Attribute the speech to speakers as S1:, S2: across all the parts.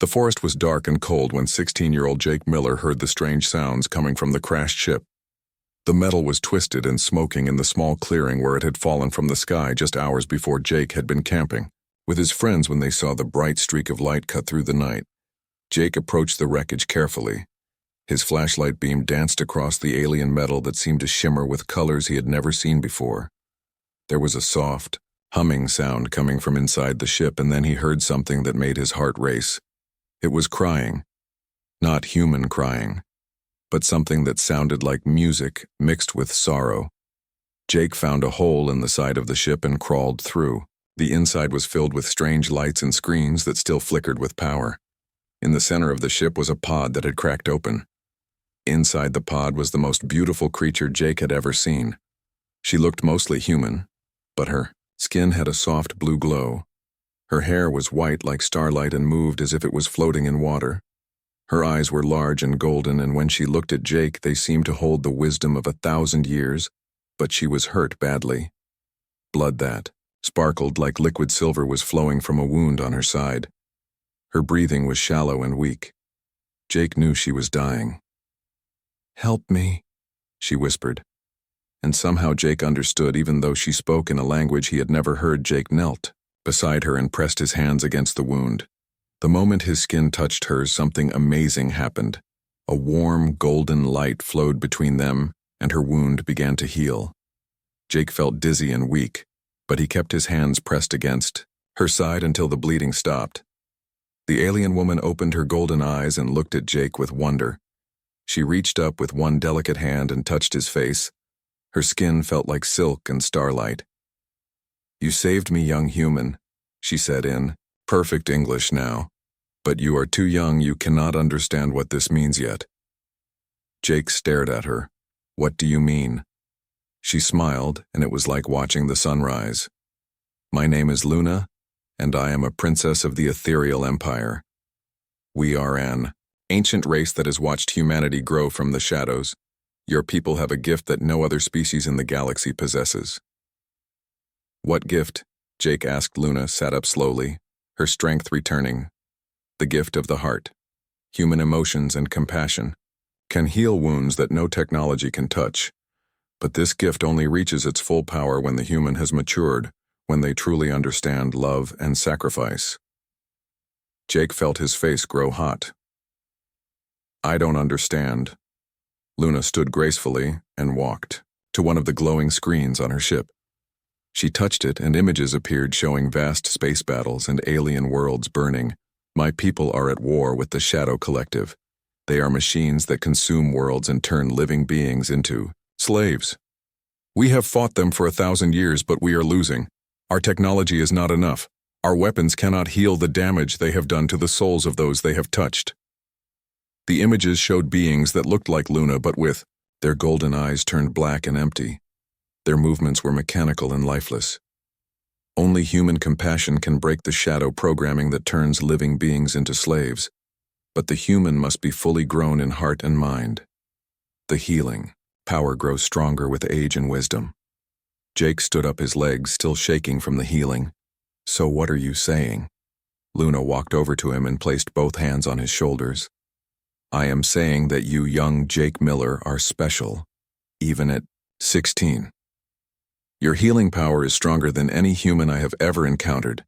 S1: The forest was dark and cold when 16-year-old Jake Miller heard the strange sounds coming from the crashed ship. The metal was twisted and smoking in the small clearing where it had fallen from the sky just hours before Jake had been camping with his friends when they saw the bright streak of light cut through the night. Jake approached the wreckage carefully. His flashlight beam danced across the alien metal that seemed to shimmer with colors he had never seen before. There was a soft, humming sound coming from inside the ship, and then he heard something that made his heart race. It was crying. Not human crying, but something that sounded like music mixed with sorrow. Jake found a hole in the side of the ship and crawled through. The inside was filled with strange lights and screens that still flickered with power. In the center of the ship was a pod that had cracked open. Inside the pod was the most beautiful creature Jake had ever seen. She looked mostly human, but her skin had a soft blue glow. Her hair was white like starlight and moved as if it was floating in water. Her eyes were large and golden, and when she looked at Jake, they seemed to hold the wisdom of 1,000 years, but she was hurt badly. Blood that sparkled like liquid silver was flowing from a wound on her side. Her breathing was shallow and weak. Jake knew she was dying. "Help me," she whispered. And somehow Jake understood, even though she spoke in a language he had never heard. Jake knelt beside her and pressed his hands against the wound. The moment his skin touched hers, something amazing happened. A warm, golden light flowed between them, and her wound began to heal. Jake felt dizzy and weak, but he kept his hands pressed against her side until the bleeding stopped. The alien woman opened her golden eyes and looked at Jake with wonder. She reached up with one delicate hand and touched his face. Her skin felt like silk and starlight. "You saved me, young human," she said in perfect English now. "But you are too young, you cannot understand what this means yet." Jake stared at her. "What do you mean?" She smiled, and it was like watching the sunrise. "My name is Luna, and I am a princess of the ethereal empire. We are an ancient race that has watched humanity grow from the shadows. Your people have a gift that no other species in the galaxy possesses." "What gift?" Jake asked. Luna sat up slowly, her strength returning. "The gift of the heart. Human emotions and compassion can heal wounds that no technology can touch. But this gift only reaches its full power when the human has matured, when they truly understand love and sacrifice." Jake felt his face grow hot. "I don't understand." Luna stood gracefully and walked to one of the glowing screens on her ship. She touched it, and images appeared showing vast space battles and alien worlds burning. "My people are at war with the Shadow Collective. They are machines that consume worlds and turn living beings into slaves. We have fought them for 1,000 years, but we are losing. Our technology is not enough. Our weapons cannot heal the damage they have done to the souls of those they have touched." The images showed beings that looked like Luna, but with their golden eyes turned black and empty. Their movements were mechanical and lifeless. Only human compassion can break the shadow programming that turns living beings into slaves. But the human must be fully grown in heart and mind. The healing power grows stronger with age and wisdom. Jake stood up, his legs still shaking from the healing. "So what are you saying?" Luna walked over to him and placed both hands on his shoulders. "I am saying that you, young Jake Miller, are special, even at 16. Your healing power is stronger than any human I have ever encountered.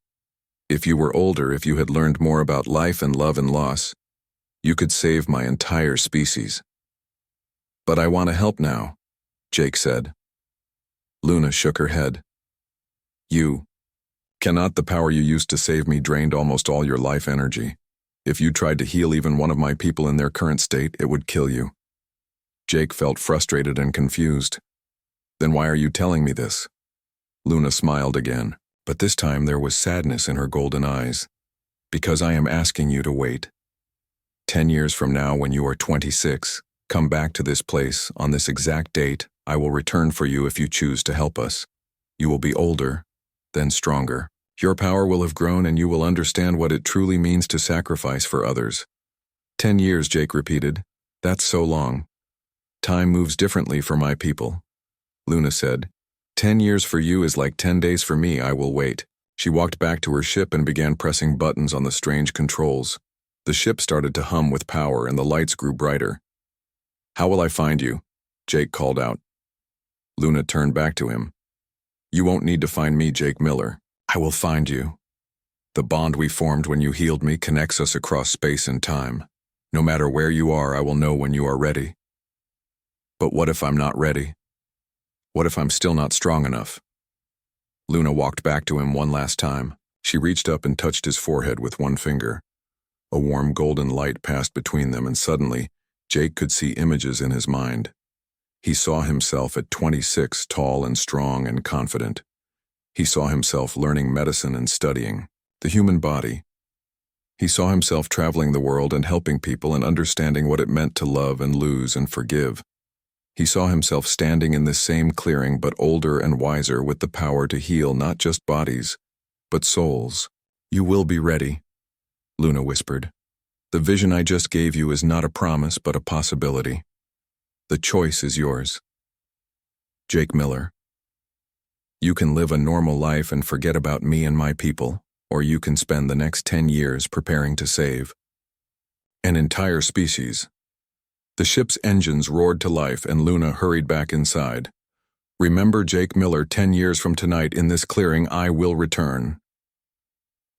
S1: If you were older, if you had learned more about life and love and loss, you could save my entire species." "But I want to help now," Jake said. Luna shook her head. "You cannot. The power you used to save me drained almost all your life energy. If you tried to heal even one of my people in their current state, it would kill you." Jake felt frustrated and confused. "Then why are you telling me this?" Luna smiled again, but this time there was sadness in her golden eyes. "Because I am asking you to wait. 10 years from now, when you are 26, come back to this place on this exact date. I will return for you if you choose to help us. You will be older, then stronger. Your power will have grown, and you will understand what it truly means to sacrifice for others." 10 years, Jake repeated. "That's so long." "Time moves differently for my people," Luna said. 10 years for you is like 10 days for me. I will wait." She walked back to her ship and began pressing buttons on the strange controls. The ship started to hum with power and the lights grew brighter. "How will I find you?" Jake called out. Luna turned back to him. "You won't need to find me, Jake Miller. I will find you. The bond we formed when you healed me connects us across space and time. No matter where you are, I will know when you are ready." "But what if I'm not ready? What if I'm still not strong enough?" Luna walked back to him one last time. She reached up and touched his forehead with one finger. A warm golden light passed between them, and suddenly, Jake could see images in his mind. He saw himself at 26, tall and strong and confident. He saw himself learning medicine and studying the human body. He saw himself traveling the world and helping people and understanding what it meant to love and lose and forgive. He saw himself standing in this same clearing, but older and wiser, with the power to heal not just bodies, but souls. "You will be ready," Luna whispered. "The vision I just gave you is not a promise, but a possibility. The choice is yours." Jake Miller. "You can live a normal life and forget about me and my people, or you can spend the next 10 years preparing to save an entire species." The ship's engines roared to life and Luna hurried back inside. "Remember, Jake Miller, 10 years from tonight in this clearing I will return."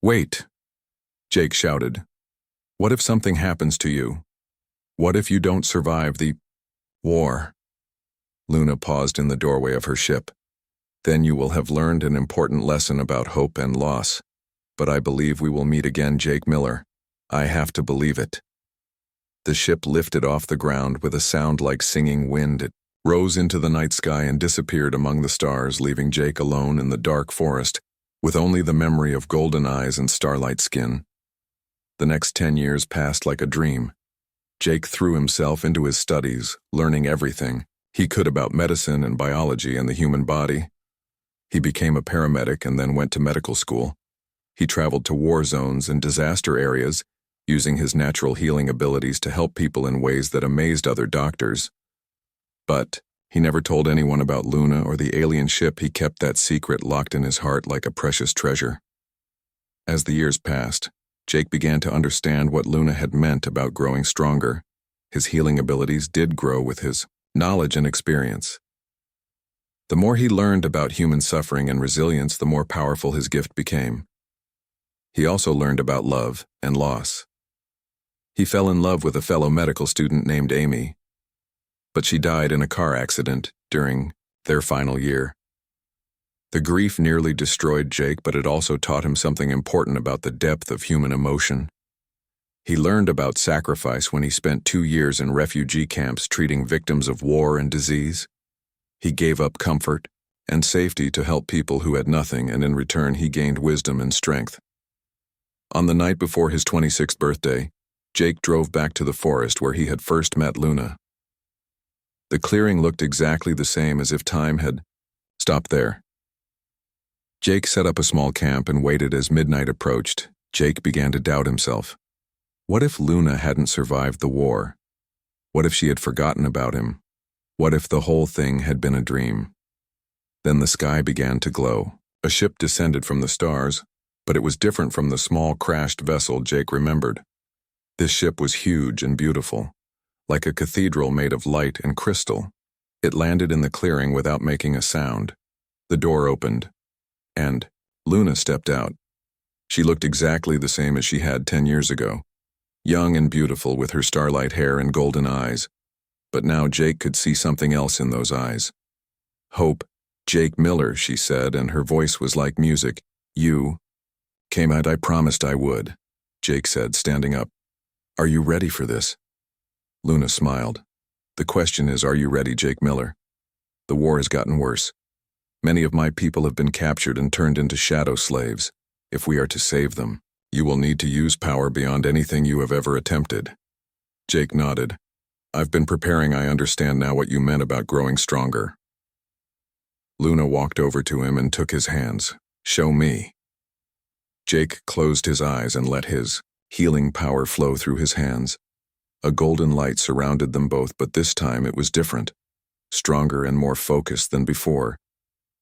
S1: "Wait," Jake shouted. "What if something happens to you? What if you don't survive the war?" Luna paused in the doorway of her ship. "Then you will have learned an important lesson about hope and loss. But I believe we will meet again, Jake Miller. I have to believe it." The ship lifted off the ground with a sound like singing wind. It rose into the night sky and disappeared among the stars, leaving Jake alone in the dark forest, with only the memory of golden eyes and starlight skin. The next 10 years passed like a dream. Jake threw himself into his studies, learning everything he could about medicine and biology and the human body. He became a paramedic and then went to medical school. He traveled to war zones and disaster areas, using his natural healing abilities to help people in ways that amazed other doctors. But he never told anyone about Luna or the alien ship. He kept that secret locked in his heart like a precious treasure. As the years passed, Jake began to understand what Luna had meant about growing stronger. His healing abilities did grow with his knowledge and experience. The more he learned about human suffering and resilience, the more powerful his gift became. He also learned about love and loss. He fell in love with a fellow medical student named Amy, but she died in a car accident during their final year. The grief nearly destroyed Jake, but it also taught him something important about the depth of human emotion. He learned about sacrifice when he spent 2 years in refugee camps treating victims of war and disease. He gave up comfort and safety to help people who had nothing, and in return he gained wisdom and strength. On the night before his 26th birthday, Jake drove back to the forest where he had first met Luna. The clearing looked exactly the same, as if time had stopped there. Jake set up a small camp and waited. As midnight approached, Jake began to doubt himself. What if Luna hadn't survived the war? What if she had forgotten about him? What if the whole thing had been a dream? Then the sky began to glow. A ship descended from the stars, but it was different from the small crashed vessel Jake remembered. This ship was huge and beautiful, like a cathedral made of light and crystal. It landed in the clearing without making a sound. The door opened, and Luna stepped out. She looked exactly the same as she had 10 years ago, young and beautiful with her starlight hair and golden eyes. But now Jake could see something else in those eyes. "Hope, Jake Miller," she said, and her voice was like music. "You came out. I promised I would," Jake said, standing up. "Are you ready for this?" Luna smiled. "The question is, are you ready, Jake Miller? The war has gotten worse. Many of my people have been captured and turned into shadow slaves. If we are to save them, you will need to use power beyond anything you have ever attempted." Jake nodded. "I've been preparing. I understand now what you meant about growing stronger." Luna walked over to him and took his hands. "Show me." Jake closed his eyes and let his healing power flow through his hands. A golden light surrounded them both, but this time it was different, stronger and more focused than before.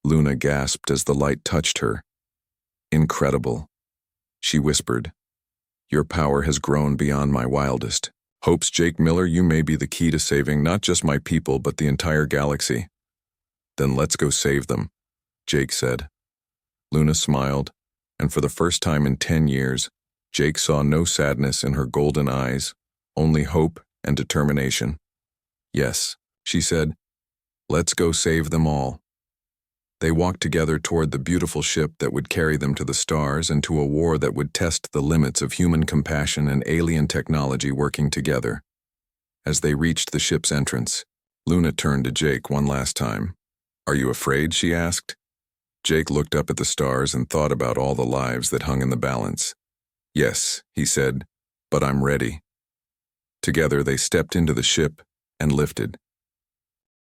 S1: Luna gasped as the light touched her. "Incredible," she whispered. Your power has grown beyond my wildest hopes, Jake Miller. You may be the key to saving not just my people, but the entire galaxy. Then let's go save them, Jake said. Luna smiled, and for the first time in 10 years, Jake saw no sadness in her golden eyes, only hope and determination. Yes, she said, let's go save them all. They walked together toward the beautiful ship that would carry them to the stars and to a war that would test the limits of human compassion and alien technology working together. As they reached the ship's entrance, Luna turned to Jake one last time. Are you afraid? She asked. Jake looked up at the stars and thought about all the lives that hung in the balance. Yes, he said, but I'm ready. Together they stepped into the ship and lifted.